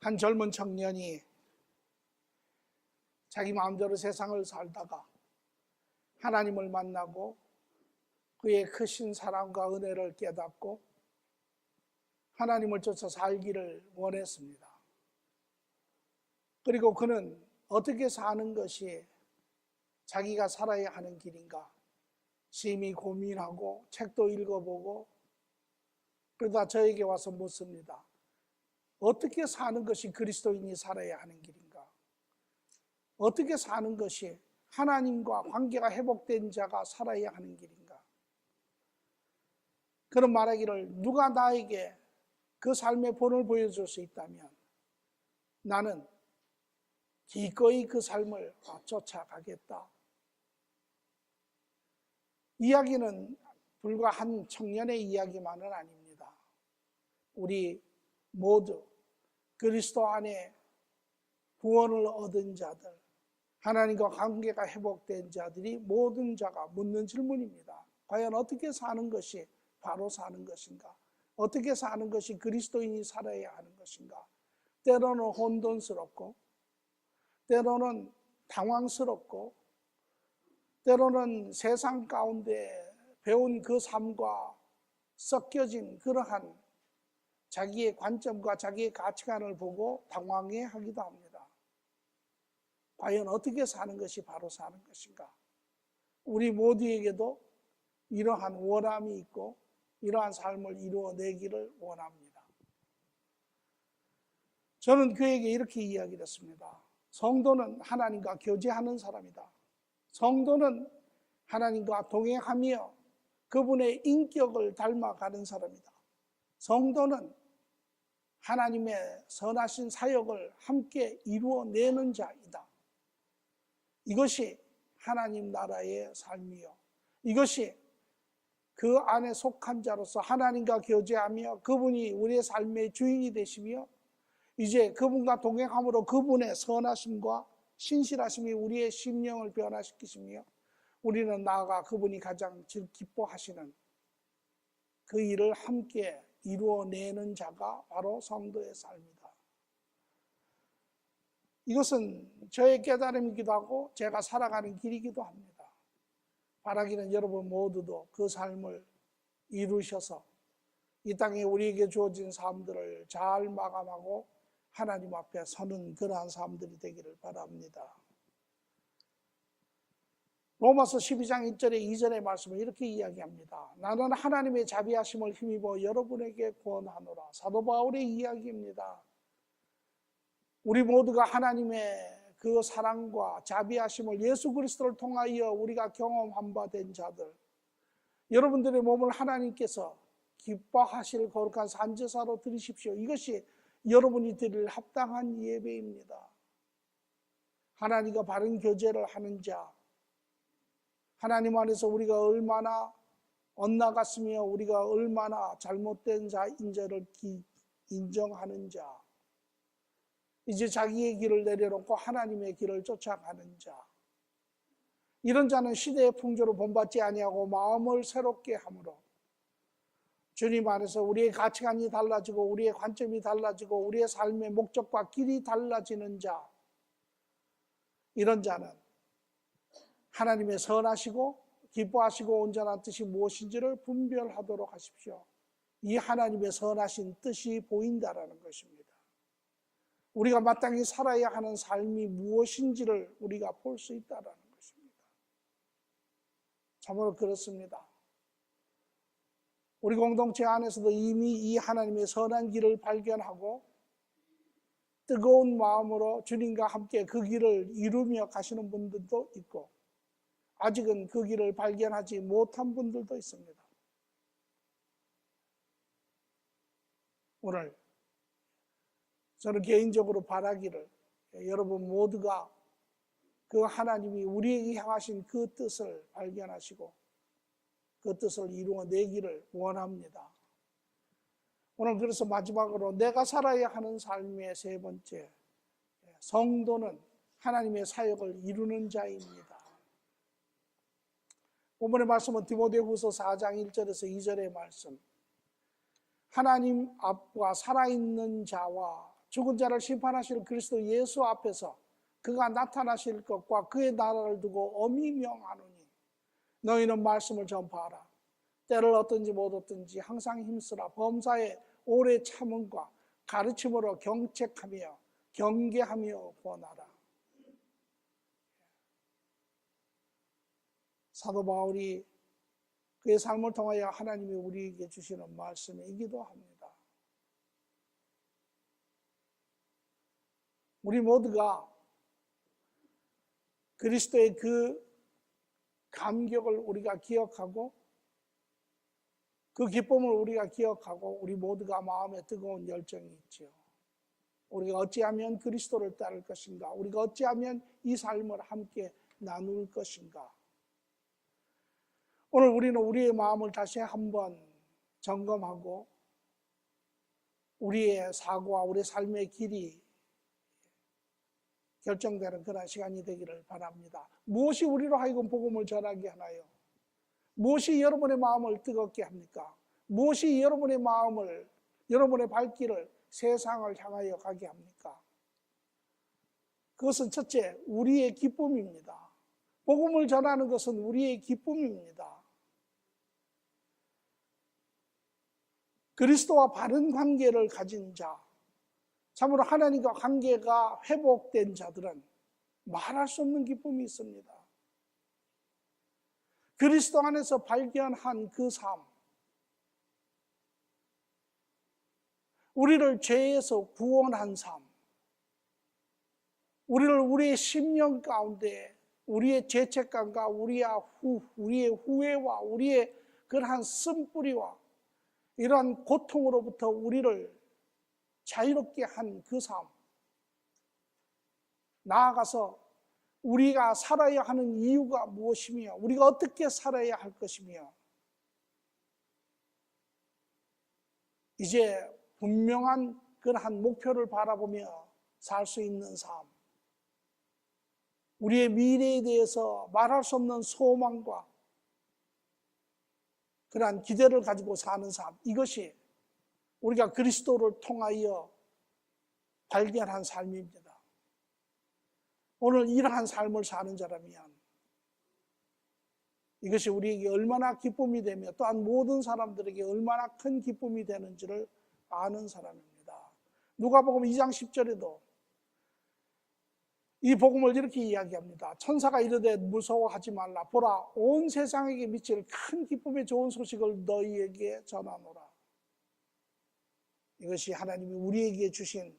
한 젊은 청년이 자기 마음대로 세상을 살다가 하나님을 만나고 그의 크신 사랑과 은혜를 깨닫고 하나님을 쫓아 살기를 원했습니다. 그리고 그는 어떻게 사는 것이 자기가 살아야 하는 길인가 심히 고민하고 책도 읽어보고 그러다 저에게 와서 묻습니다. 어떻게 사는 것이 그리스도인이 살아야 하는 길인가? 어떻게 사는 것이 하나님과 관계가 회복된 자가 살아야 하는 길인가? 그런 말하기를 누가 나에게 그 삶의 본을 보여줄 수 있다면 나는 기꺼이 그 삶을 쫓아가겠다. 이야기는 불과 한 청년의 이야기만은 아닙니다. 우리 모두 그리스도 안에 구원을 얻은 자들, 하나님과 관계가 회복된 자들이 모든 자가 묻는 질문입니다. 과연 어떻게 사는 것이 바로 사는 것인가? 어떻게 사는 것이 그리스도인이 살아야 하는 것인가? 때로는 혼돈스럽고 때로는 당황스럽고 때로는 세상 가운데 배운 그 삶과 섞여진 그러한 자기의 관점과 자기의 가치관을 보고 당황해 하기도 합니다. 과연 어떻게 사는 것이 바로 사는 것인가? 우리 모두에게도 이러한 원함이 있고 이러한 삶을 이루어내기를 원합니다. 저는 그에게 이렇게 이야기를 했습니다. 성도는 하나님과 교제하는 사람이다. 성도는 하나님과 동행하며 그분의 인격을 닮아가는 사람이다. 성도는 하나님의 선하신 사역을 함께 이루어내는 자이다. 이것이 하나님 나라의 삶이요. 이것이 그 안에 속한 자로서 하나님과 교제하며 그분이 우리의 삶의 주인이 되시며 이제 그분과 동행함으로 그분의 선하심과 신실하심이 우리의 심령을 변화시키시며 우리는 나아가 그분이 가장 기뻐하시는 그 일을 함께 이루어내는 자가 바로 성도의 삶이다. 이것은 저의 깨달음이기도 하고 제가 살아가는 길이기도 합니다. 바라기는 여러분 모두도 그 삶을 이루셔서 이 땅에 우리에게 주어진 삶들을 잘 마감하고 하나님 앞에 서는 그러한 삶들이 되기를 바랍니다. 로마서 12장 1절에 2절의 말씀을 이렇게 이야기합니다. 나는 하나님의 자비하심을 힘입어 여러분에게 권하노라. 사도 바울의 이야기입니다. 우리 모두가 하나님의 그 사랑과 자비하심을 예수 그리스도를 통하여 우리가 경험한 바 된 자들, 여러분들의 몸을 하나님께서 기뻐하실 거룩한 산제사로 드리십시오. 이것이 여러분이 드릴 합당한 예배입니다. 하나님과 바른 교제를 하는 자, 하나님 안에서 우리가 얼마나 엇나갔으며 우리가 얼마나 잘못된 자인지를 인정하는 자, 이제 자기의 길을 내려놓고 하나님의 길을 쫓아가는 자, 이런 자는 시대의 풍조로 본받지 아니하고 마음을 새롭게 함으로 주님 안에서 우리의 가치관이 달라지고 우리의 관점이 달라지고 우리의 삶의 목적과 길이 달라지는 자, 이런 자는 하나님의 선하시고 기뻐하시고 온전한 뜻이 무엇인지를 분별하도록 하십시오. 이 하나님의 선하신 뜻이 보인다라는 것입니다. 우리가 마땅히 살아야 하는 삶이 무엇인지를 우리가 볼 수 있다라는 것입니다. 참으로 그렇습니다. 우리 공동체 안에서도 이미 이 하나님의 선한 길을 발견하고 뜨거운 마음으로 주님과 함께 그 길을 이루며 가시는 분들도 있고 아직은 그 길을 발견하지 못한 분들도 있습니다. 오늘 저는 개인적으로 바라기를 여러분 모두가 그 하나님이 우리에게 향하신 그 뜻을 발견하시고 그 뜻을 이루어내기를 원합니다. 오늘 그래서 마지막으로 내가 살아야 하는 삶의 세 번째, 성도는 하나님의 사역을 이루는 자입니다. 본문의 말씀은 디모데후서 4장 1절에서 2절의 말씀, 하나님 앞과 살아있는 자와 죽은 자를 심판하실 그리스도 예수 앞에서 그가 나타나실 것과 그의 나라를 두고 엄히 명하노니 너희는 말씀을 전파하라. 때를 얻든지 못 얻든지 항상 힘쓰라. 범사에 오래 참음과 가르침으로 경책하며 경계하며 권하라. 사도 바울이 그의 삶을 통하여 하나님이 우리에게 주시는 말씀이기도 합니다. 우리 모두가 그리스도의 그 감격을 우리가 기억하고 그 기쁨을 우리가 기억하고 우리 모두가 마음에 뜨거운 열정이 있죠. 우리가 어찌하면 그리스도를 따를 것인가? 우리가 어찌하면 이 삶을 함께 나눌 것인가? 오늘 우리는 우리의 마음을 다시 한번 점검하고 우리의 사고와 우리의 삶의 길이 결정되는 그런 시간이 되기를 바랍니다. 무엇이 우리로 하여금 복음을 전하게 하나요? 무엇이 여러분의 마음을 뜨겁게 합니까? 무엇이 여러분의 마음을, 여러분의 발길을 세상을 향하여 가게 합니까? 그것은 첫째, 우리의 기쁨입니다. 복음을 전하는 것은 우리의 기쁨입니다. 그리스도와 바른 관계를 가진 자, 참으로 하나님과 관계가 회복된 자들은 말할 수 없는 기쁨이 있습니다. 그리스도 안에서 발견한 그 삶, 우리를 죄에서 구원한 삶, 우리를 우리의 심령 가운데 우리의 죄책감과 우리의 후회와 우리의 그러한 쓴뿌리와 이러한 고통으로부터 우리를 자유롭게 한 그 삶, 나아가서 우리가 살아야 하는 이유가 무엇이며 우리가 어떻게 살아야 할 것이며 이제 분명한 그러한 목표를 바라보며 살 수 있는 삶, 우리의 미래에 대해서 말할 수 없는 소망과 그러한 기대를 가지고 사는 삶, 이것이 우리가 그리스도를 통하여 발견한 삶입니다. 오늘 이러한 삶을 사는 자라면 이것이 우리에게 얼마나 기쁨이 되며 또한 모든 사람들에게 얼마나 큰 기쁨이 되는지를 아는 사람입니다. 누가복음 2장 10절에도 이 복음을 이렇게 이야기합니다. 천사가 이르되 무서워하지 말라. 보라, 온 세상에게 미칠 큰 기쁨의 좋은 소식을 너희에게 전하노라. 이것이 하나님이 우리에게 주신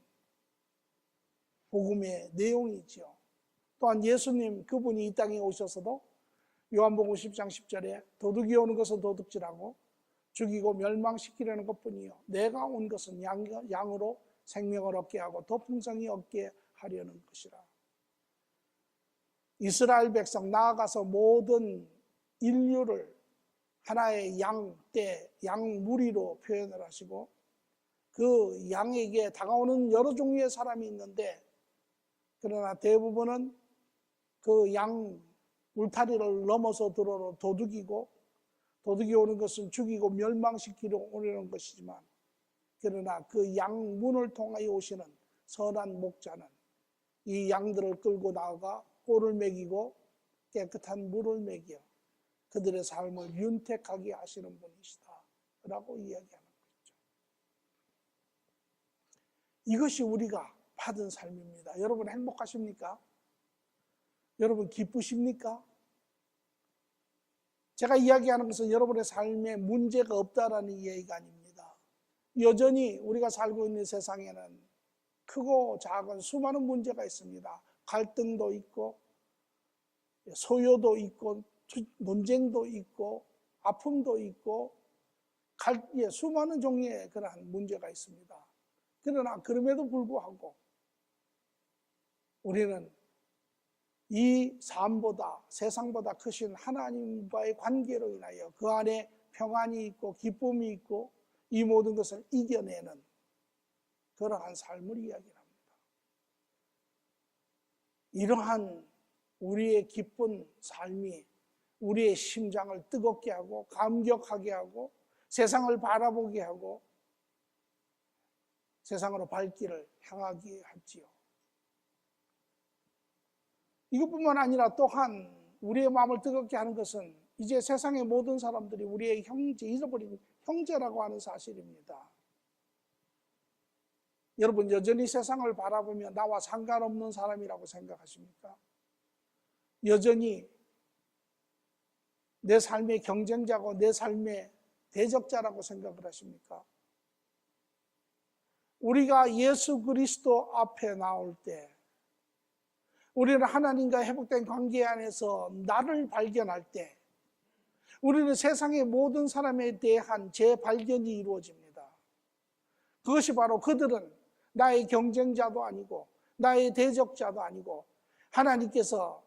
복음의 내용이지요. 또한 예수님 그분이 이 땅에 오셔서도 요한복음 10장 10절에 도둑이 오는 것은 도둑질하고 죽이고 멸망시키려는 것뿐이요 내가 온 것은 양으로 생명을 얻게 하고 더 풍성히 얻게 하려는 것이라. 이스라엘 백성 나아가서 모든 인류를 하나의 양떼, 양무리로 표현을 하시고 그 양에게 다가오는 여러 종류의 사람이 있는데 그러나 대부분은 그 양 울타리를 넘어서 들어오는 도둑이고 도둑이 오는 것은 죽이고 멸망시키려 오려는 것이지만 그러나 그 양문을 통하여 오시는 선한 목자는 이 양들을 끌고 나아가 꼴을 먹이고 깨끗한 물을 먹여 그들의 삶을 윤택하게 하시는 분이시다 라고 이야기하는 거죠. 이것이 우리가 받은 삶입니다. 여러분 행복하십니까? 여러분 기쁘십니까? 제가 이야기하는 것은 여러분의 삶에 문제가 없다라는 이야기가 아닙니다. 여전히 우리가 살고 있는 세상에는 크고 작은 수많은 문제가 있습니다. 갈등도 있고 소요도 있고 논쟁도 있고 아픔도 있고 수많은 종류의 그러한 문제가 있습니다. 그러나 그럼에도 불구하고 우리는 이 삶보다 세상보다 크신 하나님과의 관계로 인하여 그 안에 평안이 있고 기쁨이 있고 이 모든 것을 이겨내는 그러한 삶을 이야기합니다. 이러한 우리의 기쁜 삶이 우리의 심장을 뜨겁게 하고 감격하게 하고 세상을 바라보게 하고 세상으로 발길을 향하게 하지요. 이것뿐만 아니라 또한 우리의 마음을 뜨겁게 하는 것은 이제 세상의 모든 사람들이 우리의 형제, 잃어버린 형제라고 하는 사실입니다. 여러분 여전히 세상을 바라보며 나와 상관없는 사람이라고 생각하십니까? 여전히 내 삶의 경쟁자고 내 삶의 대적자라고 생각을 하십니까? 우리가 예수 그리스도 앞에 나올 때 우리는 하나님과 회복된 관계 안에서 나를 발견할 때 우리는 세상의 모든 사람에 대한 재발견이 이루어집니다. 그것이 바로 그들은 나의 경쟁자도 아니고 나의 대적자도 아니고 하나님께서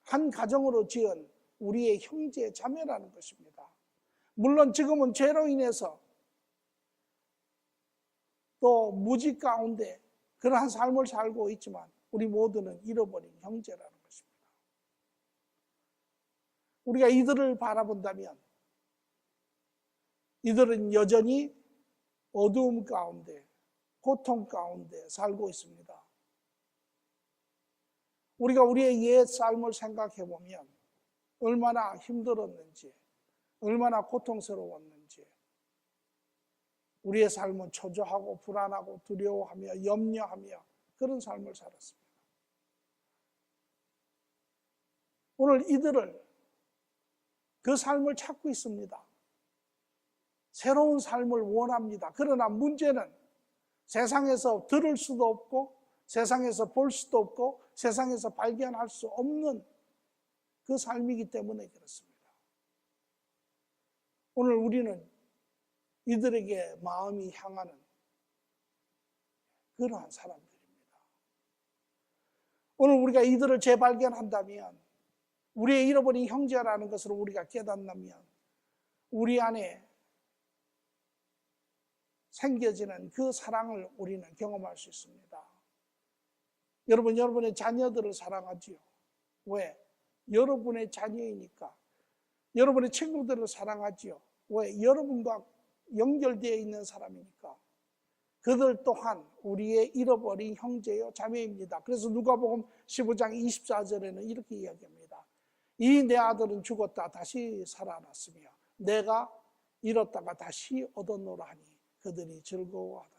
한 가정으로 지은 우리의 형제 자매라는 것입니다. 물론 지금은 죄로 인해서 또 무지 가운데 그러한 삶을 살고 있지만 우리 모두는 잃어버린 형제라는 것입니다. 우리가 이들을 바라본다면 이들은 여전히 어두움 가운데 고통 가운데 살고 있습니다. 우리가 우리의 옛 삶을 생각해 보면 얼마나 힘들었는지 얼마나 고통스러웠는지 우리의 삶은 초조하고 불안하고 두려워하며 염려하며 그런 삶을 살았습니다. 오늘 이들을 그 삶을 찾고 있습니다. 새로운 삶을 원합니다. 그러나 문제는 세상에서 들을 수도 없고 세상에서 볼 수도 없고 세상에서 발견할 수 없는 그 삶이기 때문에 그렇습니다. 오늘 우리는 이들에게 마음이 향하는 그러한 사람들입니다. 오늘 우리가 이들을 재발견한다면 우리의 잃어버린 형제라는 것을 우리가 깨닫다면 우리 안에 생겨지는 그 사랑을 우리는 경험할 수 있습니다. 여러분, 여러분의 자녀들을 사랑하지요. 왜? 여러분의 자녀이니까. 여러분의 친구들을 사랑하지요. 왜? 여러분과 연결되어 있는 사람이니까. 그들 또한 우리의 잃어버린 형제요 자매입니다. 그래서 누가복음 15장 24절에는 이렇게 이야기합니다. 이 내 아들은 죽었다 다시 살아났으며 내가 잃었다가 다시 얻었노라 하니 그들이 즐거워하더라.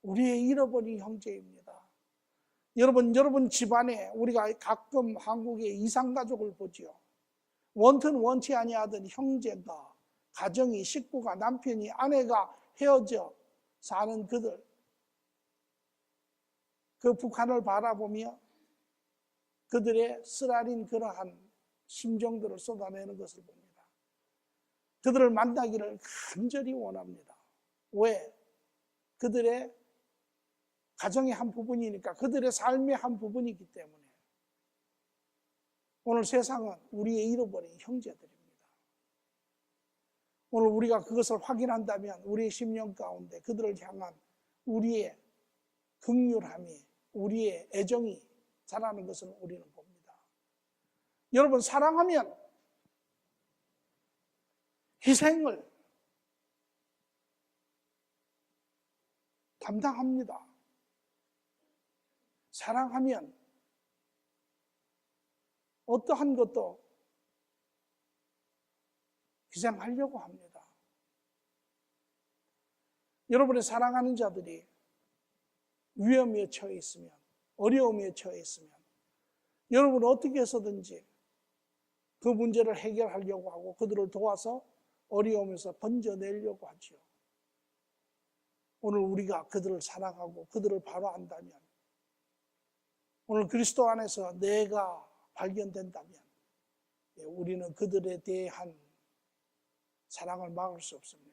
우리의 잃어버린 형제입니다. 여러분 집안에 우리가 가끔 한국의 이상가족을 보지요. 원튼 원치 아니하던 형제가 가정이 식구가 남편이 아내가 헤어져 사는 그들 그 북한을 바라보며 그들의 쓰라린 그러한 심정들을 쏟아내는 것을 봅니다. 그들을 만나기를 간절히 원합니다. 왜? 그들의 가정의 한 부분이니까 그들의 삶의 한 부분이기 때문에 오늘 세상은 우리의 잃어버린 형제들입니다. 오늘 우리가 그것을 확인한다면 우리의 심령 가운데 그들을 향한 우리의 긍휼함이 우리의 애정이 자라는 것을 우리는 봅니다. 여러분 사랑하면 희생을 감당합니다. 사랑하면 어떠한 것도 희생하려고 합니다. 여러분의 사랑하는 자들이 위험에 처해 있으면 어려움에 처해 있으면 여러분은 어떻게 해서든지 그 문제를 해결하려고 하고 그들을 도와서 어려움에서 건져내려고 하지요. 오늘 우리가 그들을 사랑하고 그들을 바로 안다면 오늘 그리스도 안에서 내가 발견된다면 우리는 그들에 대한 사랑을 막을 수 없습니다.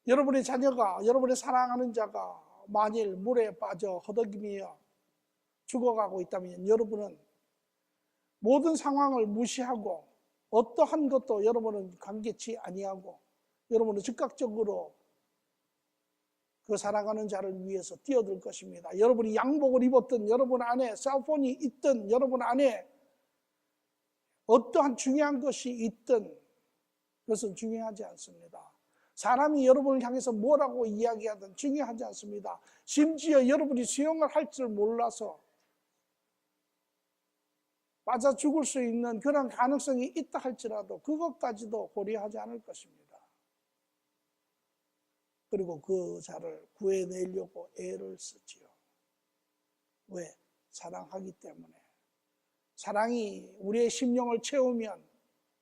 여러분의 자녀가 여러분의 사랑하는 자가 만일 물에 빠져 허덕이며 죽어가고 있다면 여러분은 모든 상황을 무시하고 어떠한 것도 여러분은 관계치 아니하고 여러분은 즉각적으로 그 사랑하는 자를 위해서 뛰어들 것입니다. 여러분이 양복을 입었든 여러분 안에 셀폰이 있든 여러분 안에 어떠한 중요한 것이 있든 그것은 중요하지 않습니다. 사람이 여러분을 향해서 뭐라고 이야기하든 중요하지 않습니다. 심지어 여러분이 수영을 할 줄 몰라서 빠져 죽을 수 있는 그런 가능성이 있다 할지라도 그것까지도 고려하지 않을 것입니다. 그리고 그 자를 구해내려고 애를 쓰지요. 왜? 사랑하기 때문에. 사랑이 우리의 심령을 채우면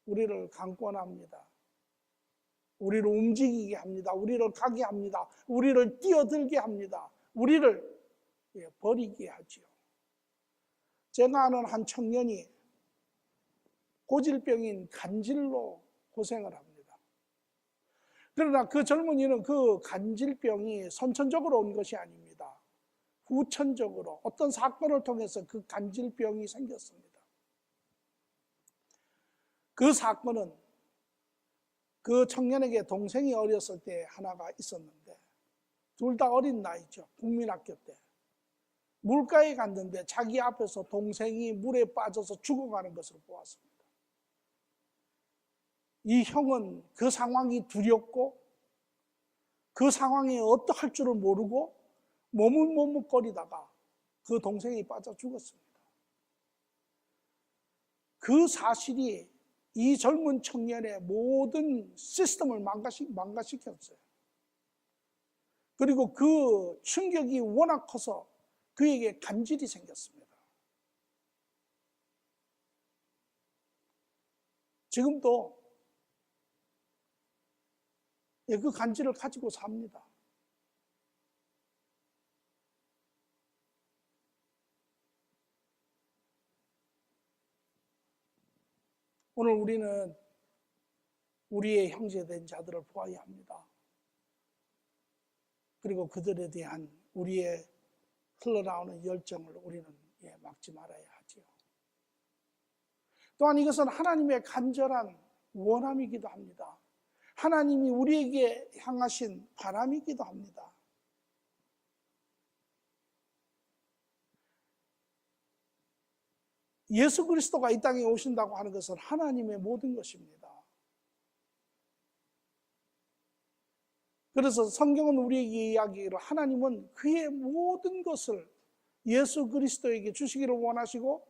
우리를 강권합니다. 우리를 움직이게 합니다. 우리를 가게 합니다. 우리를 뛰어들게 합니다. 우리를 버리게 하지요. 제가 아는 한 청년이 고질병인 간질로 고생을 합니다. 그러나 그 젊은이는 그 간질병이 선천적으로 온 것이 아닙니다. 후천적으로 어떤 사건을 통해서 그 간질병이 생겼습니다. 그 사건은 그 청년에게 동생이 어렸을 때 하나가 있었는데 둘 다 어린 나이죠. 국민학교 때. 물가에 갔는데 자기 앞에서 동생이 물에 빠져서 죽어가는 것을 보았습니다. 이 형은 그 상황이 두렵고 그 상황에 어떡할 줄을 모르고 머뭇머뭇거리다가 그 동생이 빠져 죽었습니다. 그 사실이 이 젊은 청년의 모든 시스템을 망가시켰어요. 그리고 그 충격이 워낙 커서 그에게 간질이 생겼습니다. 지금도 그 간질을 가지고 삽니다. 오늘 우리는 우리의 형제된 자들을 보아야 합니다. 그리고 그들에 대한 우리의 흘러나오는 열정을 우리는 막지 말아야 하지요. 또한 이것은 하나님의 간절한 원함이기도 합니다. 하나님이 우리에게 향하신 바람이기도 합니다. 예수 그리스도가 이 땅에 오신다고 하는 것은 하나님의 모든 것입니다. 그래서 성경은 우리에게 이야기로 하나님은 그의 모든 것을 예수 그리스도에게 주시기를 원하시고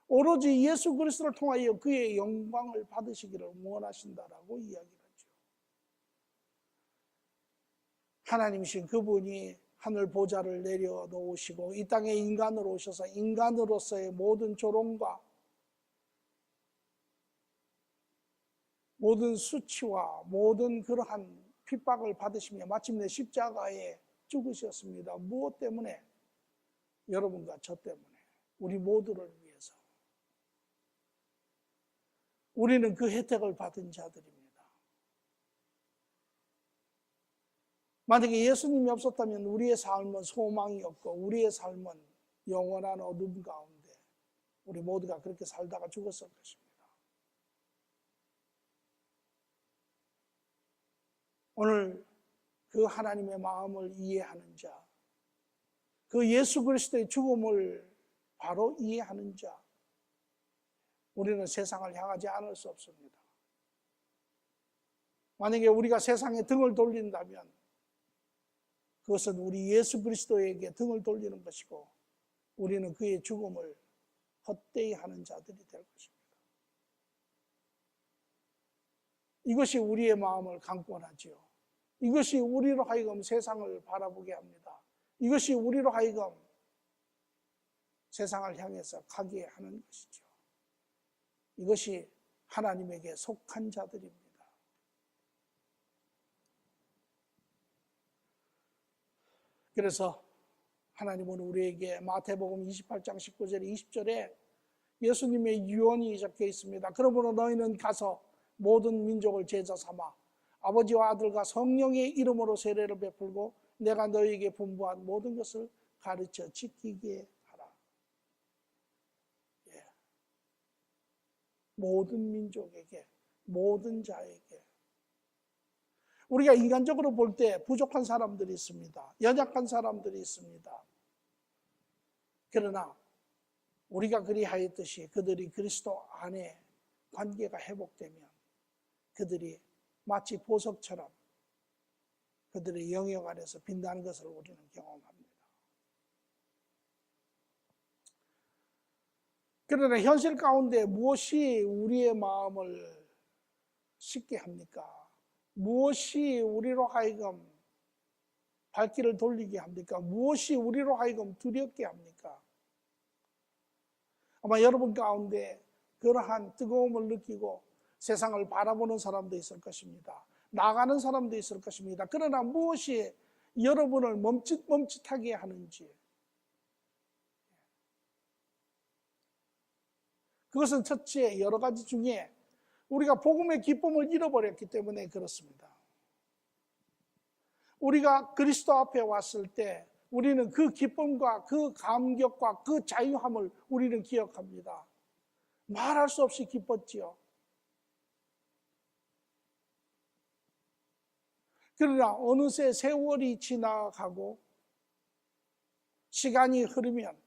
오로지 예수 그리스도를 통하여 그의 영광을 받으시기를 원하신다라고 이야기하죠. 하나님이신 그분이 하늘 보좌를 내려놓으시고 이 땅에 인간으로 오셔서 인간으로서의 모든 조롱과 모든 수치와 모든 그러한 핍박을 받으시며 마침내 십자가에 죽으셨습니다. 무엇 때문에? 여러분과 저 때문에, 우리 모두를 위해서. 우리는 그 혜택을 받은 자들입니다. 만약에 예수님이 없었다면 우리의 삶은 소망이 없고 우리의 삶은 영원한 어둠 가운데 우리 모두가 그렇게 살다가 죽었을 것입니다. 오늘 그 하나님의 마음을 이해하는 자, 그 예수 그리스도의 죽음을 바로 이해하는 자, 우리는 세상을 향하지 않을 수 없습니다. 만약에 우리가 세상에 등을 돌린다면 그것은 우리 예수 그리스도에게 등을 돌리는 것이고 우리는 그의 죽음을 헛되이 하는 자들이 될 것입니다. 이것이 우리의 마음을 강권하지요. 이것이 우리로 하여금 세상을 바라보게 합니다. 이것이 우리로 하여금 세상을 향해서 가게 하는 것이죠. 이것이 하나님에게 속한 자들입니다. 그래서 하나님은 우리에게 마태복음 28장 19절 20절에 예수님의 유언이 적혀 있습니다. 그러므로 너희는 가서 모든 민족을 제자 삼아 아버지와 아들과 성령의 이름으로 세례를 베풀고 내가 너희에게 분부한 모든 것을 가르쳐 지키게 하라. 모든 민족에게, 모든 자에게. 우리가 인간적으로 볼 때 부족한 사람들이 있습니다. 연약한 사람들이 있습니다. 그러나 우리가 그리하였듯이 그들이 그리스도 안에 관계가 회복되면 그들이 마치 보석처럼 그들의 영역 안에서 빛나는 것을 우리는 경험합니다. 그러나 현실 가운데 무엇이 우리의 마음을 쉽게 합니까? 무엇이 우리로 하여금 발길을 돌리게 합니까? 무엇이 우리로 하여금 두렵게 합니까? 아마 여러분 가운데 그러한 뜨거움을 느끼고 세상을 바라보는 사람도 있을 것입니다. 나가는 사람도 있을 것입니다. 그러나 무엇이 여러분을 멈칫멈칫하게 하는지, 그것은 첫째 여러 가지 중에 우리가 복음의 기쁨을 잃어버렸기 때문에 그렇습니다. 우리가 그리스도 앞에 왔을 때 우리는 그 기쁨과 그 감격과 그 자유함을 우리는 기억합니다. 말할 수 없이 기뻤지요. 그러나 어느새 세월이 지나가고 시간이 흐르면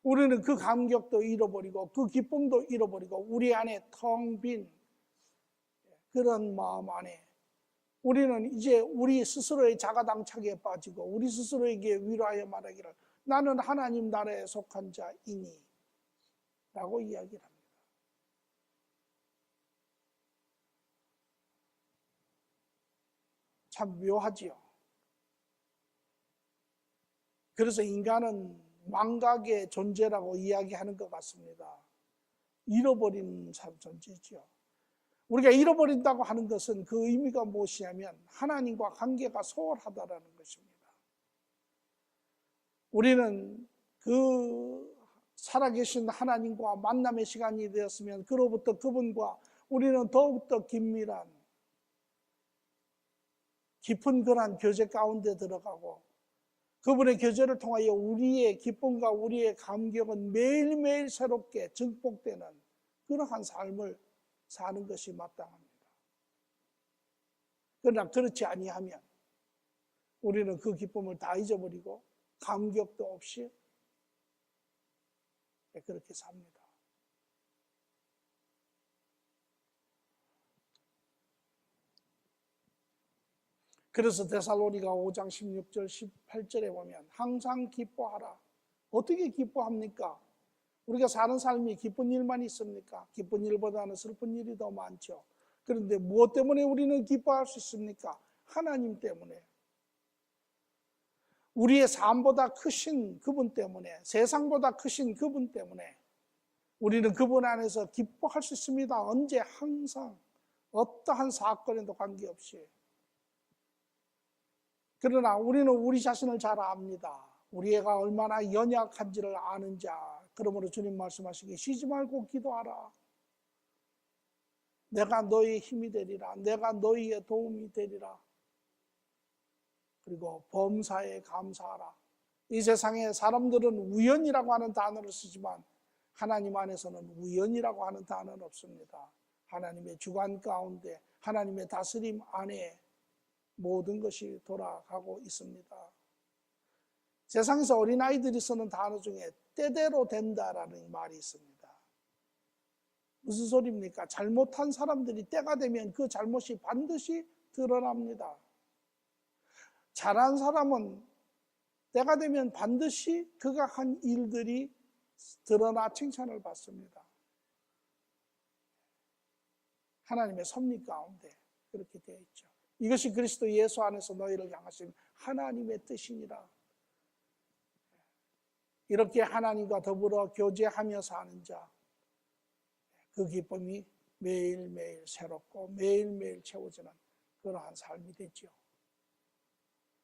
우리는 그 감격도 잃어버리고 그 기쁨도 잃어버리고 우리 안에 텅 빈 그런 마음 안에 우리는 이제 우리 스스로의 자가당착에 빠지고 우리 스스로에게 위로하여 말하기를 나는 하나님 나라에 속한 자이니 라고 이야기를 합니다. 참 묘하지요. 그래서 인간은 망각의 존재라고 이야기하는 것 같습니다. 잃어버린 존재지요. 우리가 잃어버린다고 하는 것은 그 의미가 무엇이냐면 하나님과 관계가 소홀하다라는 것입니다. 우리는 그 살아계신 하나님과 만남의 시간이 되었으면 그로부터 그분과 우리는 더욱더 긴밀한 깊은 그러한 교제 가운데 들어가고 그분의 교제를 통하여 우리의 기쁨과 우리의 감격은 매일매일 새롭게 증폭되는 그러한 삶을 사는 것이 마땅합니다. 그러나 그렇지 아니하면 우리는 그 기쁨을 다 잊어버리고 감격도 없이 그렇게 삽니다. 그래서 데살로니가 5장 16절 18절에 보면 항상 기뻐하라. 어떻게 기뻐합니까? 우리가 사는 삶이 기쁜 일만 있습니까? 기쁜 일보다는 슬픈 일이 더 많죠. 그런데 무엇 때문에 우리는 기뻐할 수 있습니까? 하나님 때문에. 우리의 삶보다 크신 그분 때문에, 세상보다 크신 그분 때문에 우리는 그분 안에서 기뻐할 수 있습니다. 언제? 항상 어떠한 사건에도 관계없이. 그러나 우리는 우리 자신을 잘 압니다. 우리 애가 얼마나 연약한지를 아는 자. 그러므로 주님 말씀하시기에 쉬지 말고 기도하라. 내가 너희의 힘이 되리라. 내가 너희의 도움이 되리라. 그리고 범사에 감사하라. 이 세상에 사람들은 우연이라고 하는 단어를 쓰지만 하나님 안에서는 우연이라고 하는 단어는 없습니다. 하나님의 주관 가운데 하나님의 다스림 안에 모든 것이 돌아가고 있습니다. 세상에서 어린아이들이 쓰는 단어 중에 때대로 된다라는 말이 있습니다. 무슨 소리입니까? 잘못한 사람들이 때가 되면 그 잘못이 반드시 드러납니다. 잘한 사람은 때가 되면 반드시 그가 한 일들이 드러나 칭찬을 받습니다. 하나님의 섭리 가운데 그렇게 되어 있죠. 이것이 그리스도 예수 안에서 너희를 향하신 하나님의 뜻이니라. 이렇게 하나님과 더불어 교제하며 사는 자, 그 기쁨이 매일매일 새롭고 매일매일 채워지는 그러한 삶이 되죠.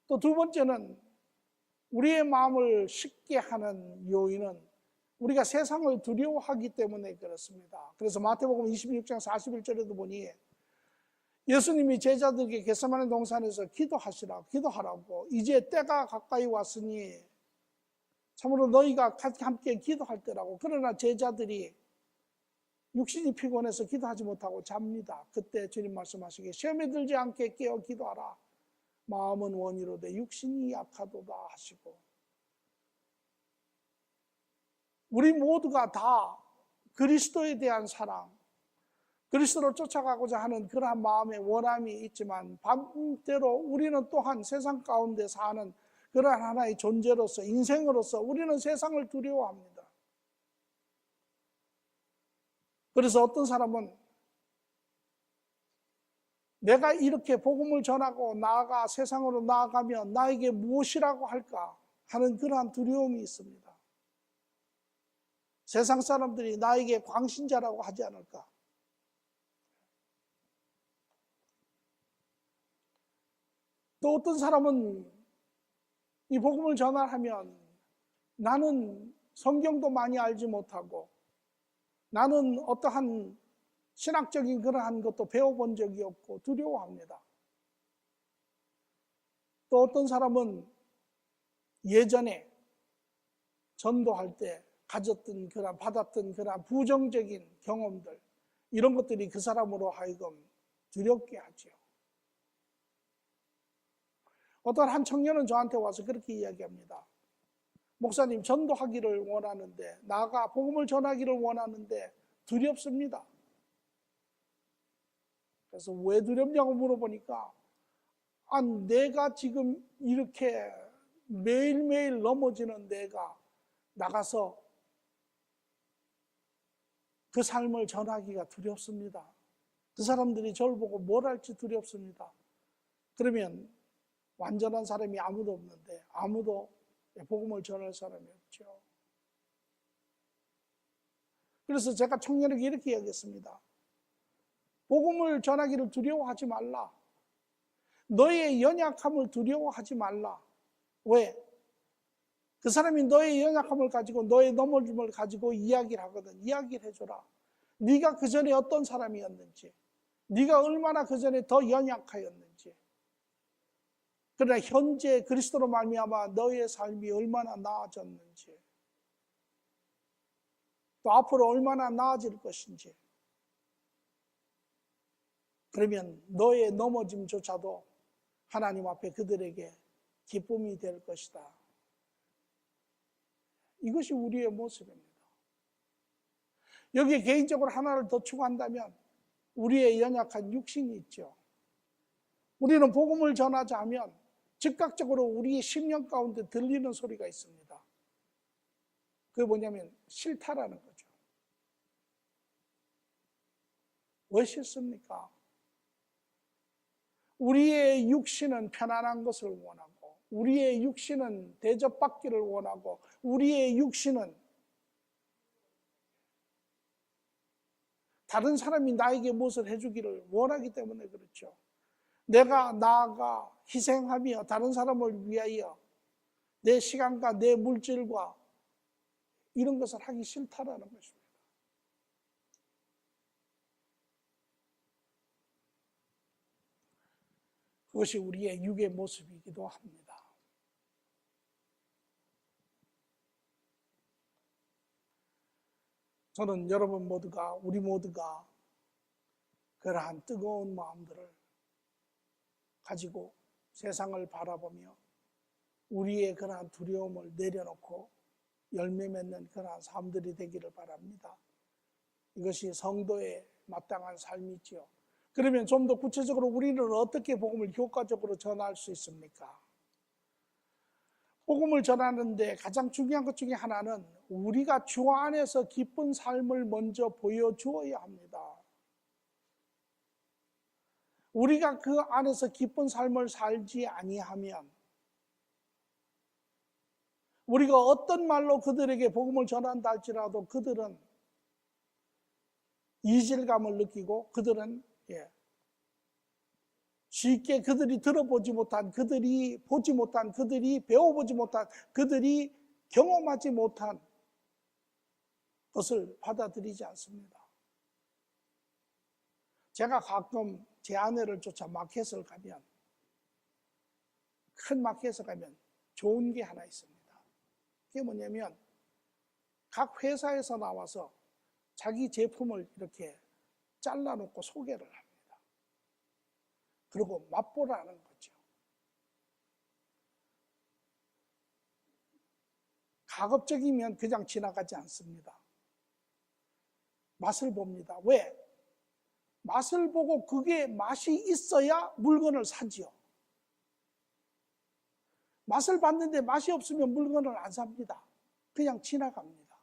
또 두 번째는 우리의 마음을 쉽게 하는 요인은 우리가 세상을 두려워하기 때문에 그렇습니다. 그래서 마태복음 26장 41절에도 보니 예수님이 제자들에게 겟세마네 동산에서 기도하라고 이제 때가 가까이 왔으니 참으로 너희가 함께 기도할 때라고. 그러나 제자들이 육신이 피곤해서 기도하지 못하고 잡니다. 그때 주님 말씀하시기에 시험에 들지 않게 깨어 기도하라. 마음은 원이로되 육신이 약하도다 하시고, 우리 모두가 다 그리스도에 대한 사랑, 그리스도를 쫓아가고자 하는 그러한 마음의 원함이 있지만 반대로 우리는 또한 세상 가운데 사는 그러한 하나의 존재로서, 인생으로서 우리는 세상을 두려워합니다. 그래서 어떤 사람은 내가 이렇게 복음을 전하고 나아가 세상으로 나아가면 나에게 무엇이라고 할까 하는 그러한 두려움이 있습니다. 세상 사람들이 나에게 광신자라고 하지 않을까. 또 어떤 사람은 이 복음을 전하면 나는 성경도 많이 알지 못하고 나는 어떠한 신학적인 그러한 것도 배워본 적이 없고 두려워합니다. 또 어떤 사람은 예전에 전도할 때 가졌던 받았던 그런 부정적인 경험들, 이런 것들이 그 사람으로 하여금 두렵게 하죠. 어떤 한 청년은 저한테 와서 그렇게 이야기합니다. 목사님, 전도하기를 원하는데, 나아가 복음을 전하기를 원하는데 두렵습니다. 그래서 왜 두렵냐고 물어보니까 내가 지금 이렇게 매일매일 넘어지는 내가 나가서 그 삶을 전하기가 두렵습니다. 그 사람들이 저를 보고 뭘 할지 두렵습니다. 그러면 완전한 사람이 아무도 없는데 아무도 복음을 전할 사람이 없죠. 그래서 제가 청년에게 이렇게 이야기했습니다. 복음을 전하기를 두려워하지 말라. 너의 연약함을 두려워하지 말라. 왜? 그 사람이 너의 연약함을 가지고 너의 넘어짐을 가지고 이야기를 하거든. 이야기를 해줘라. 네가 그 전에 어떤 사람이었는지, 네가 얼마나 그 전에 더 연약하였는지, 그러나 현재 그리스도로 말미암아 너의 삶이 얼마나 나아졌는지, 또 앞으로 얼마나 나아질 것인지, 그러면 너의 넘어짐조차도 하나님 앞에 그들에게 기쁨이 될 것이다. 이것이 우리의 모습입니다. 여기에 개인적으로 하나를 더 추가한다면 우리의 연약한 육신이 있죠. 우리는 복음을 전하자 하면 즉각적으로 우리의 심령 가운데 들리는 소리가 있습니다. 그게 뭐냐면 싫다라는 거죠. 왜 싫습니까? 우리의 육신은 편안한 것을 원하고, 우리의 육신은 대접받기를 원하고, 우리의 육신은 다른 사람이 나에게 무엇을 해주기를 원하기 때문에 그렇죠. 내가 나아가 희생하며 다른 사람을 위하여 내 시간과 내 물질과 이런 것을 하기 싫다라는 것입니다. 그것이 우리의 육의 모습이기도 합니다. 저는 여러분 모두가, 우리 모두가 그러한 뜨거운 마음들을 가지고 세상을 바라보며 우리의 그러한 두려움을 내려놓고 열매 맺는 그러한 삶들이 되기를 바랍니다. 이것이 성도의 마땅한 삶이지요. 그러면 좀 더 구체적으로 우리는 어떻게 복음을 효과적으로 전할 수 있습니까? 복음을 전하는데 가장 중요한 것 중에 하나는 우리가 주 안에서 기쁜 삶을 먼저 보여주어야 합니다. 우리가 그 안에서 기쁜 삶을 살지 아니하면 우리가 어떤 말로 그들에게 복음을 전한다 할지라도 그들은 이질감을 느끼고 그들은 쉽게 그들이 들어보지 못한, 그들이 보지 못한, 그들이 배워보지 못한, 그들이 경험하지 못한 것을 받아들이지 않습니다. 제가 가끔 제 아내를 쫓아 마켓을 가면, 큰 마켓에 가면 좋은 게 하나 있습니다. 그게 뭐냐면 각 회사에서 나와서 자기 제품을 이렇게 잘라놓고 소개를 합니다. 그리고 맛보라는 거죠. 가급적이면 그냥 지나가지 않습니다. 맛을 봅니다. 왜? 맛을 보고 그게 맛이 있어야 물건을 사지요. 맛을 봤는데 맛이 없으면 물건을 안 삽니다. 그냥 지나갑니다.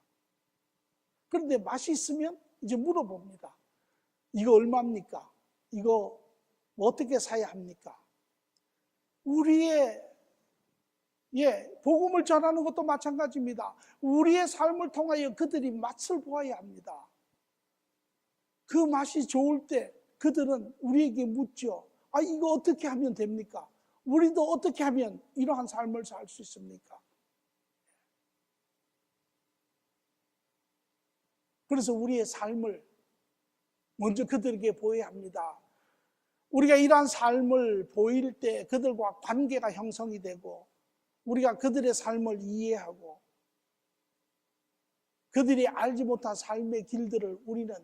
그런데 맛이 있으면 이제 물어봅니다. 이거 얼마입니까? 이거 어떻게 사야 합니까? 우리의 복음을 전하는 것도 마찬가지입니다. 우리의 삶을 통하여 그들이 맛을 보아야 합니다. 그 맛이 좋을 때 그들은 우리에게 묻죠. 아, 이거 어떻게 하면 됩니까? 우리도 어떻게 하면 이러한 삶을 살 수 있습니까? 그래서 우리의 삶을 먼저 그들에게 보여야 합니다. 우리가 이러한 삶을 보일 때 그들과 관계가 형성이 되고 우리가 그들의 삶을 이해하고 그들이 알지 못한 삶의 길들을 우리는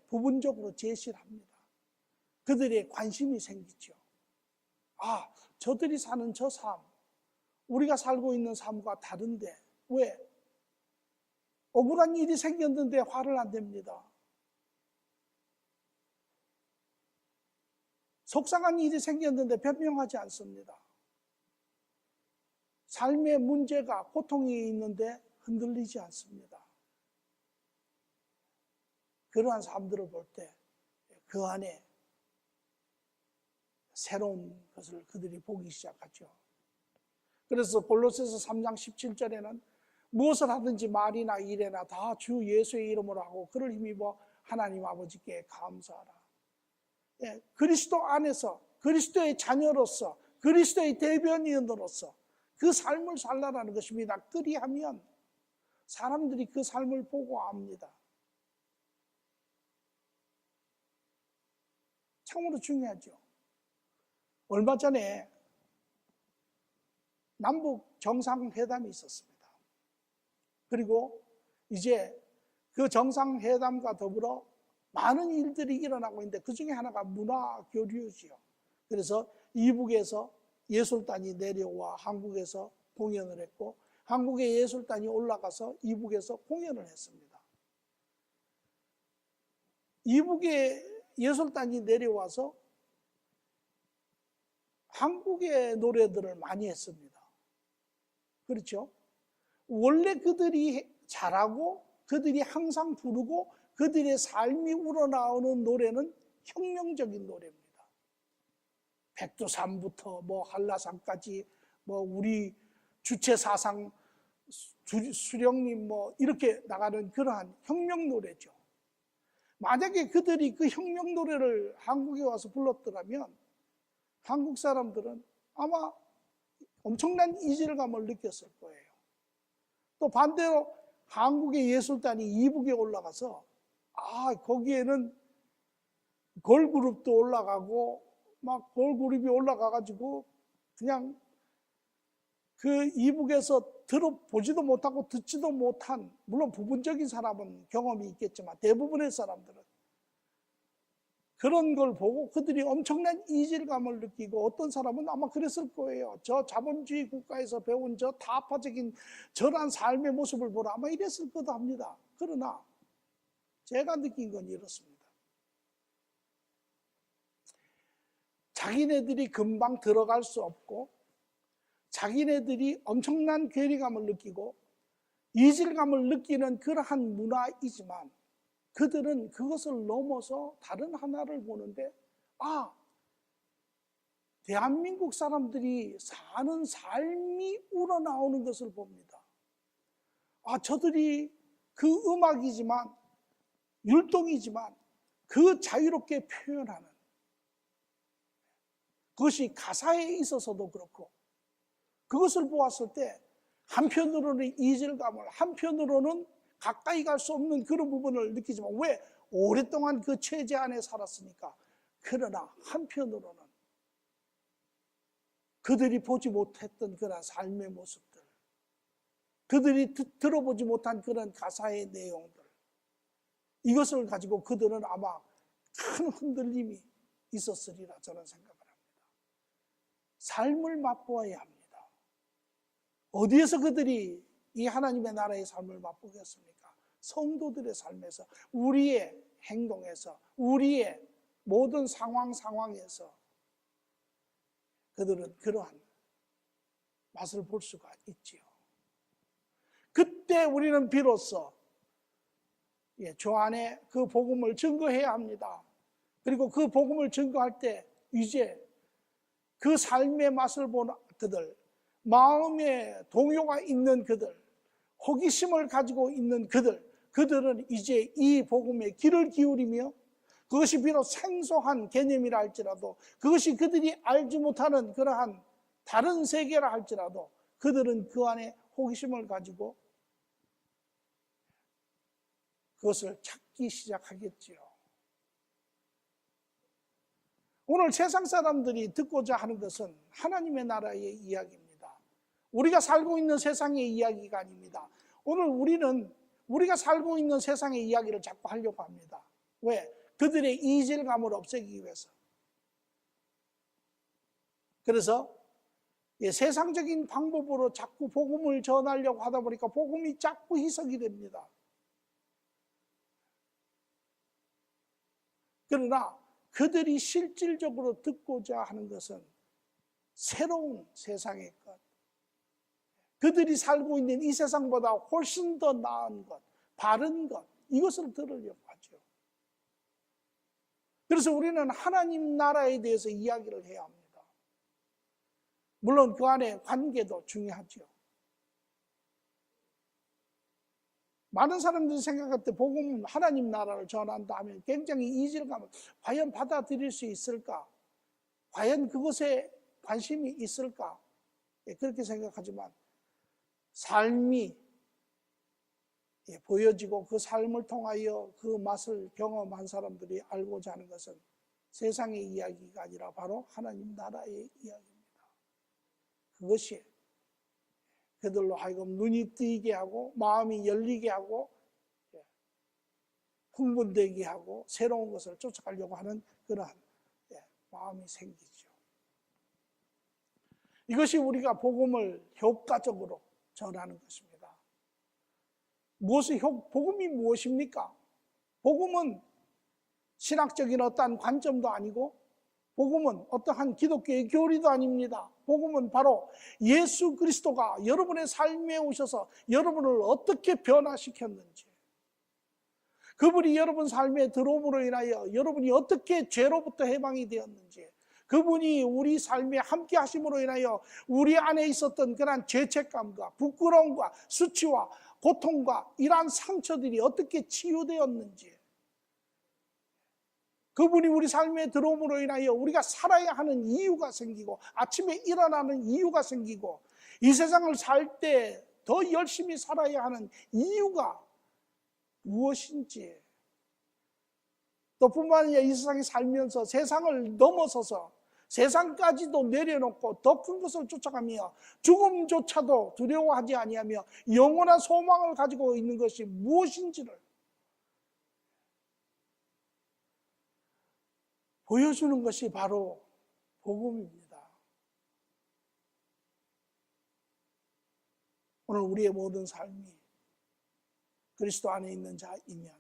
부분적으로 제시를 합니다. 그들의 관심이 생기죠. 아, 저들이 사는 저 삶, 우리가 살고 있는 삶과 다른데 왜? 억울한 일이 생겼는데 화를 안 냅니다. 속상한 일이 생겼는데 변명하지 않습니다. 삶의 문제가 고통이 있는데 흔들리지 않습니다. 그러한 사람들을 볼 때 그 안에 새로운 것을 그들이 보기 시작하죠. 그래서 골로새서 3장 17절에는 무엇을 하든지 말이나 일에나 다 주 예수의 이름으로 하고 그를 힘입어 하나님 아버지께 감사하라. 그리스도 안에서 그리스도의 자녀로서 그리스도의 대변인으로서 그 삶을 살라라는 것입니다. 그리하면 사람들이 그 삶을 보고 압니다. 참으로 중요하죠. 얼마 전에 남북 정상회담이 있었습니다. 그리고 이제 그 정상회담과 더불어 많은 일들이 일어나고 있는데 그 중에 하나가 문화교류지요. 그래서 이북에서 예술단이 내려와 한국에서 공연을 했고 한국의 예술단이 올라가서 이북에서 공연을 했습니다. 이북의 예술단이 내려와서 한국의 노래들을 많이 했습니다. 그렇죠? 원래 그들이 잘하고 그들이 항상 부르고 그들의 삶이 우러나오는 노래는 혁명적인 노래입니다. 백두산부터 한라산까지 우리 주체사상 수령님 이렇게 나가는 그러한 혁명 노래죠. 만약에 그들이 그 혁명 노래를 한국에 와서 불렀더라면 한국 사람들은 아마 엄청난 이질감을 느꼈을 거예요. 또 반대로 한국의 예술단이 이북에 올라가서 거기에는 걸그룹도 올라가고 막 걸그룹이 올라가가지고 그냥 그 이북에서 들어보지도 못하고 듣지도 못한, 물론 부분적인 사람은 경험이 있겠지만 대부분의 사람들은 그런 걸 보고 그들이 엄청난 이질감을 느끼고 어떤 사람은 아마 그랬을 거예요. 저 자본주의 국가에서 배운 저 타파적인 저런 삶의 모습을 보러 아마 이랬을 거다 합니다. 그러나 제가 느낀 건 이렇습니다. 자기네들이 금방 들어갈 수 없고 자기네들이 엄청난 괴리감을 느끼고 이질감을 느끼는 그러한 문화이지만 그들은 그것을 넘어서 다른 하나를 보는데 대한민국 사람들이 사는 삶이 우러나오는 것을 봅니다. 저들이 그 음악이지만 율동이지만 그 자유롭게 표현하는 그것이 가사에 있어서도 그렇고 그것을 보았을 때 한편으로는 이질감을 한편으로는 가까이 갈 수 없는 그런 부분을 느끼지만 왜? 오랫동안 그 체제 안에 살았으니까. 그러나 한편으로는 그들이 보지 못했던 그런 삶의 모습들, 그들이 들어보지 못한 그런 가사의 내용들, 이것을 가지고 그들은 아마 큰 흔들림이 있었으리라 저는 생각을 합니다. 삶을 맛보아야 합니다. 어디에서 그들이 이 하나님의 나라의 삶을 맛보겠습니까? 성도들의 삶에서, 우리의 행동에서, 우리의 모든 상황에서 그들은 그러한 맛을 볼 수가 있지요. 그때 우리는 비로소 주 안에 그 복음을 증거해야 합니다. 그리고 그 복음을 증거할 때 이제 그 삶의 맛을 보는 그들, 마음에 동요가 있는 그들, 호기심을 가지고 있는 그들은 이제 이 복음에 귀를 기울이며, 그것이 비록 생소한 개념이라 할지라도, 그것이 그들이 알지 못하는 그러한 다른 세계라 할지라도 그들은 그 안에 호기심을 가지고 그것을 찾기 시작하겠지요. 오늘 세상 사람들이 듣고자 하는 것은 하나님의 나라의 이야기입니다. 우리가 살고 있는 세상의 이야기가 아닙니다. 오늘 우리는 우리가 살고 있는 세상의 이야기를 자꾸 하려고 합니다. 왜? 그들의 이질감을 없애기 위해서. 그래서 세상적인 방법으로 자꾸 복음을 전하려고 하다 보니까 복음이 자꾸 희석이 됩니다. 그러나 그들이 실질적으로 듣고자 하는 것은 새로운 세상의 것, 그들이 살고 있는 이 세상보다 훨씬 더 나은 것, 바른 것, 이것을 들으려고 하죠. 그래서 우리는 하나님 나라에 대해서 이야기를 해야 합니다. 물론 그 안에 관계도 중요하죠. 많은 사람들이 생각할 때 복음, 하나님 나라를 전한다 하면 굉장히 이질감을, 과연 받아들일 수 있을까? 과연 그것에 관심이 있을까? 그렇게 생각하지만 삶이 보여지고 그 삶을 통하여 그 맛을 경험한 사람들이 알고자 하는 것은 세상의 이야기가 아니라 바로 하나님 나라의 이야기입니다. 그것이 그들로 하여금 눈이 뜨이게 하고 마음이 열리게 하고 흥분되게 하고 새로운 것을 쫓아가려고 하는 그러한 마음이 생기죠. 이것이 우리가 복음을 효과적으로 전하는 것입니다. 복음이 무엇입니까? 복음은 신학적인 어떠한 관점도 아니고, 복음은 어떠한 기독교의 교리도 아닙니다. 복음은 바로 예수 그리스도가 여러분의 삶에 오셔서 여러분을 어떻게 변화시켰는지, 그분이 여러분 삶에 들어옴으로 인하여 여러분이 어떻게 죄로부터 해방이 되었는지, 그분이 우리 삶에 함께 하심으로 인하여 우리 안에 있었던 그러한 죄책감과 부끄러움과 수치와 고통과 이러한 상처들이 어떻게 치유되었는지, 그분이 우리 삶에 들어옴으로 인하여 우리가 살아야 하는 이유가 생기고 아침에 일어나는 이유가 생기고 이 세상을 살 때 더 열심히 살아야 하는 이유가 무엇인지, 또 뿐만 아니라 이 세상에 살면서 세상을 넘어서서 세상까지도 내려놓고 더 큰 것을 쫓아가며 죽음조차도 두려워하지 아니하며 영원한 소망을 가지고 있는 것이 무엇인지를 보여주는 것이 바로 복음입니다. 오늘 우리의 모든 삶이 그리스도 안에 있는 자이면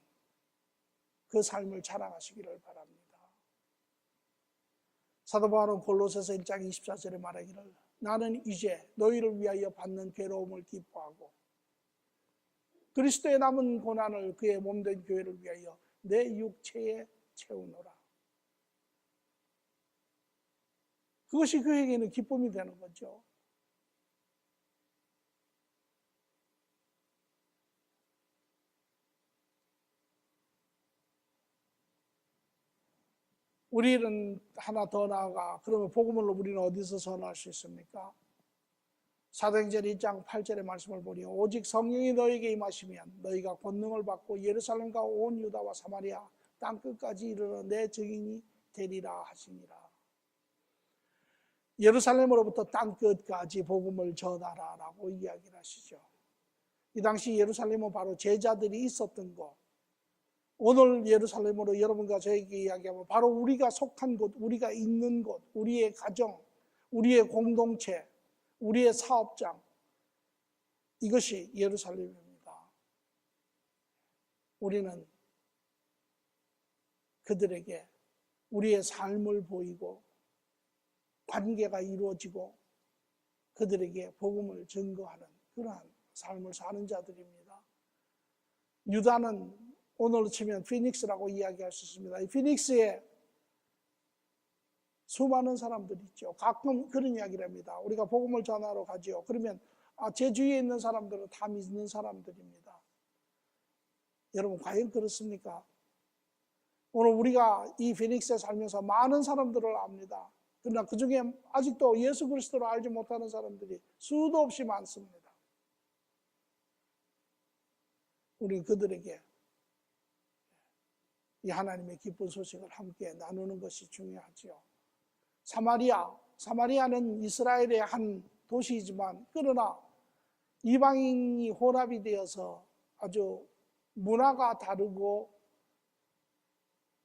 그 삶을 자랑하시기를 바랍니다. 사도 바울은 골로새서 1장 24절에 말하기를, 나는 이제 너희를 위하여 받는 괴로움을 기뻐하고 그리스도의 남은 고난을 그의 몸된 교회를 위하여 내 육체에 채우노라. 그것이 그에게는 기쁨이 되는 거죠. 우리는 하나 더 나아가, 그러면 복음을 우리는 어디서 전할 수 있습니까? 사도행전 1장 8절의 말씀을 보니, 오직 성령이 너에게 임하시면 너희가 권능을 받고 예루살렘과 온 유다와 사마리아 땅끝까지 이르러 내 증인이 되리라 하시니라. 예루살렘으로부터 땅끝까지 복음을 전하라라고 이야기를 하시죠. 이 당시 예루살렘은 바로 제자들이 있었던 곳, 오늘 예루살렘으로 여러분과 저에게 이야기하면 바로 우리가 속한 곳, 우리가 있는 곳, 우리의 가정, 우리의 공동체, 우리의 사업장, 이것이 예루살렘입니다. 우리는 그들에게 우리의 삶을 보이고 관계가 이루어지고 그들에게 복음을 증거하는 그러한 삶을 사는 자들입니다. 유다는 오늘로 치면 피닉스라고 이야기할 수 있습니다. 이 피닉스에 수많은 사람들이 있죠. 가끔 그런 이야기를 합니다. 우리가 복음을 전하러 가죠. 그러면 제 주위에 있는 사람들은 다 믿는 사람들입니다. 여러분 과연 그렇습니까? 오늘 우리가 이 피닉스에 살면서 많은 사람들을 압니다. 그러나 그 중에 아직도 예수 그리스도를 알지 못하는 사람들이 수도 없이 많습니다. 우리는 그들에게 이 하나님의 기쁜 소식을 함께 나누는 것이 중요하지요. 사마리아는 이스라엘의 한 도시이지만 그러나 이방인이 혼합이 되어서 아주 문화가 다르고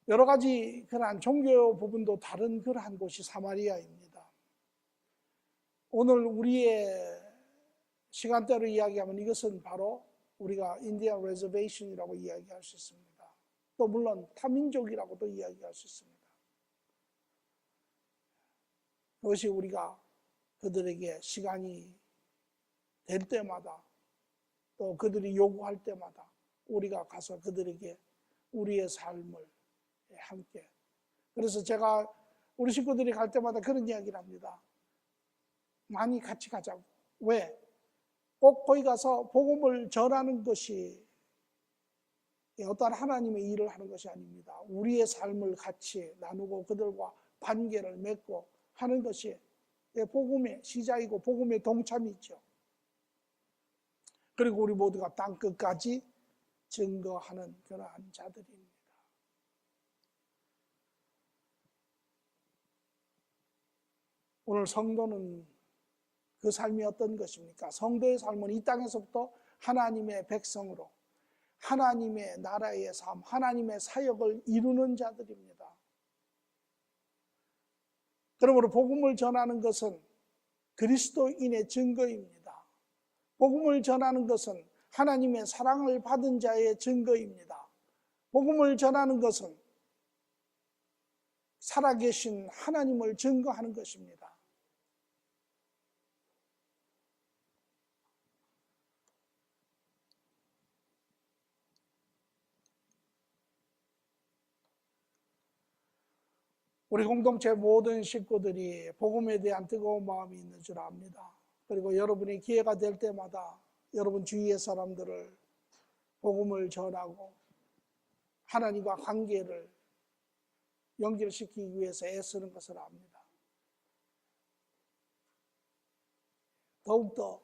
여러 가지 그러한 종교 부분도 다른 그러한 곳이 사마리아입니다. 오늘 우리의 시간대로 이야기하면 이것은 바로 우리가 인디안 레저베이션이라고 이야기할 수 있습니다. 또 물론 타민족이라고도 이야기할 수 있습니다. 그것이 우리가 그들에게 시간이 될 때마다 또 그들이 요구할 때마다 우리가 가서 그들에게 우리의 삶을 함께. 그래서 제가 우리 식구들이 갈 때마다 그런 이야기를 합니다. 많이 같이 가자고. 왜? 꼭 거기 가서 복음을 전하는 것이 어떤 하나님의 일을 하는 것이 아닙니다. 우리의 삶을 같이 나누고 그들과 관계를 맺고 하는 것이 복음의 시작이고 복음의 동참이죠. 그리고 우리 모두가 땅끝까지 증거하는 그러한 자들입니다. 오늘 성도는 그 삶이 어떤 것입니까? 성도의 삶은 이 땅에서부터 하나님의 백성으로 하나님의 나라의 삶, 하나님의 사역을 이루는 자들입니다. 그러므로 복음을 전하는 것은 그리스도인의 증거입니다. 복음을 전하는 것은 하나님의 사랑을 받은 자의 증거입니다. 복음을 전하는 것은 살아계신 하나님을 증거하는 것입니다. 우리 공동체 모든 식구들이 복음에 대한 뜨거운 마음이 있는 줄 압니다. 그리고 여러분이 기회가 될 때마다 여러분 주위의 사람들을 복음을 전하고 하나님과 관계를 연결시키기 위해서 애쓰는 것을 압니다. 더욱더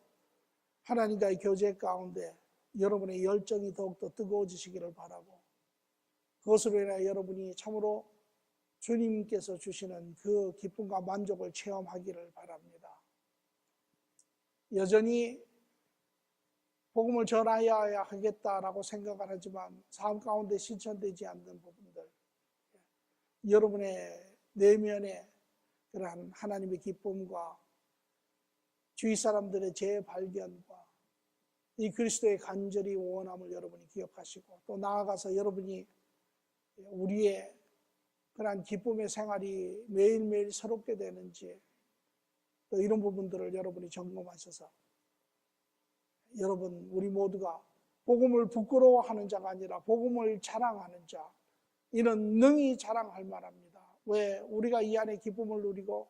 하나님과의 교제 가운데 여러분의 열정이 더욱더 뜨거워지시기를 바라고 그것으로 인하여 여러분이 참으로 주님께서 주시는 그 기쁨과 만족을 체험하기를 바랍니다. 여전히 복음을 전하여야 하겠다라고 생각을 하지만 삶 가운데 실천되지 않는 부분들, 여러분의 내면에 그러한 하나님의 기쁨과 주위 사람들의 재발견과 이 그리스도의 간절히 원함을 여러분이 기억하시고 또 나아가서 여러분이 우리의 그러한 기쁨의 생활이 매일매일 새롭게 되는지 또 이런 부분들을 여러분이 점검하셔서 여러분 우리 모두가 복음을 부끄러워하는 자가 아니라 복음을 자랑하는 자, 이는 능히 자랑할 만합니다. 왜? 우리가 이 안에 기쁨을 누리고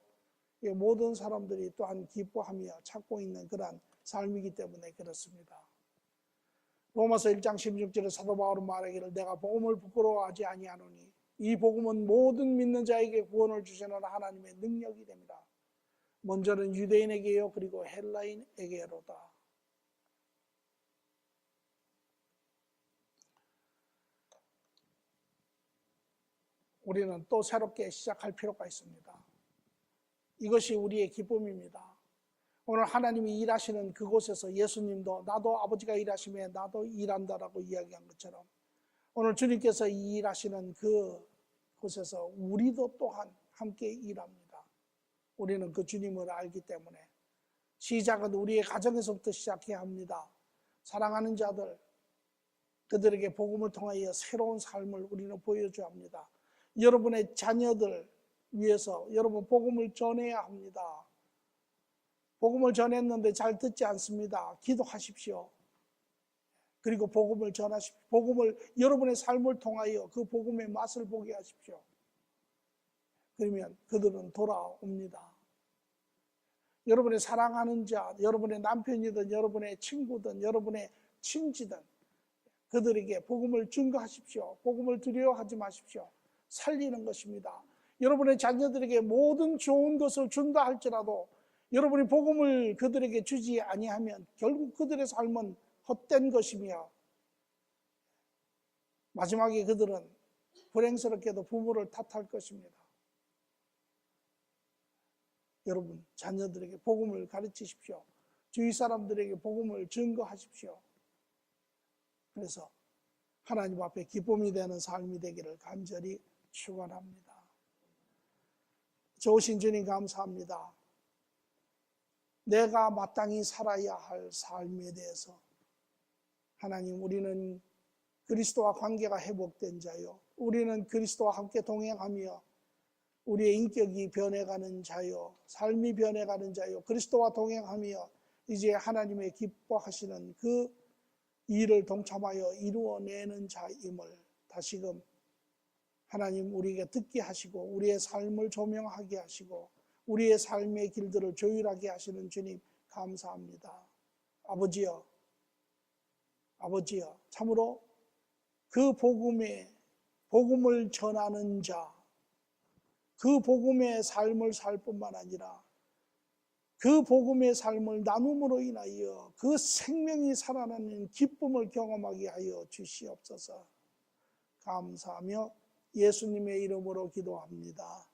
모든 사람들이 또한 기뻐하며 찾고 있는 그러한 삶이기 때문에 그렇습니다. 로마서 1장 16절에 사도 바울은 말하기를 내가 복음을 부끄러워하지 아니하노니 이 복음은 모든 믿는 자에게 구원을 주시는 하나님의 능력이 됩니다. 먼저는 유대인에게요 그리고 헬라인에게로다. 우리는 또 새롭게 시작할 필요가 있습니다. 이것이 우리의 기쁨입니다. 오늘 하나님이 일하시는 그곳에서 예수님도 나도 아버지가 일하시면 나도 일한다라고 이야기한 것처럼 오늘 주님께서 일하시는 그곳에서 우리도 또한 함께 일합니다. 우리는 그 주님을 알기 때문에 시작은 우리의 가정에서부터 시작해야 합니다. 사랑하는 자들, 그들에게 복음을 통하여 새로운 삶을 우리는 보여줘야 합니다. 여러분의 자녀들 위해서 여러분 복음을 전해야 합니다. 복음을 전했는데 잘 듣지 않습니다. 기도하십시오. 그리고 복음을 전하십시오. 복음을 여러분의 삶을 통하여 그 복음의 맛을 보게 하십시오. 그러면 그들은 돌아옵니다. 여러분의 사랑하는 자, 여러분의 남편이든 여러분의 친구든 여러분의 친지든 그들에게 복음을 증거하십시오. 복음을 두려워하지 마십시오. 살리는 것입니다. 여러분의 자녀들에게 모든 좋은 것을 준다 할지라도 여러분이 복음을 그들에게 주지 아니하면 결국 그들의 삶은 헛된 것이며 마지막에 그들은 불행스럽게도 부모를 탓할 것입니다. 여러분 자녀들에게 복음을 가르치십시오. 주위 사람들에게 복음을 증거하십시오. 그래서 하나님 앞에 기쁨이 되는 삶이 되기를 간절히 축원합니다. 좋으신 주님 감사합니다. 내가 마땅히 살아야 할 삶에 대해서 하나님, 우리는 그리스도와 관계가 회복된 자요, 우리는 그리스도와 함께 동행하며 우리의 인격이 변해가는 자요, 삶이 변해가는 자요, 그리스도와 동행하며 이제 하나님의 기뻐하시는 그 일을 동참하여 이루어내는 자임을 다시금 하나님 우리에게 듣게 하시고 우리의 삶을 조명하게 하시고 우리의 삶의 길들을 조율하게 하시는 주님 감사합니다. 아버지여, 아버지여, 참으로 그 복음을 전하는 자, 그 복음의 삶을 살 뿐만 아니라 그 복음의 삶을 나눔으로 인하여 그 생명이 살아나는 기쁨을 경험하게 하여 주시옵소서. 감사하며 예수님의 이름으로 기도합니다.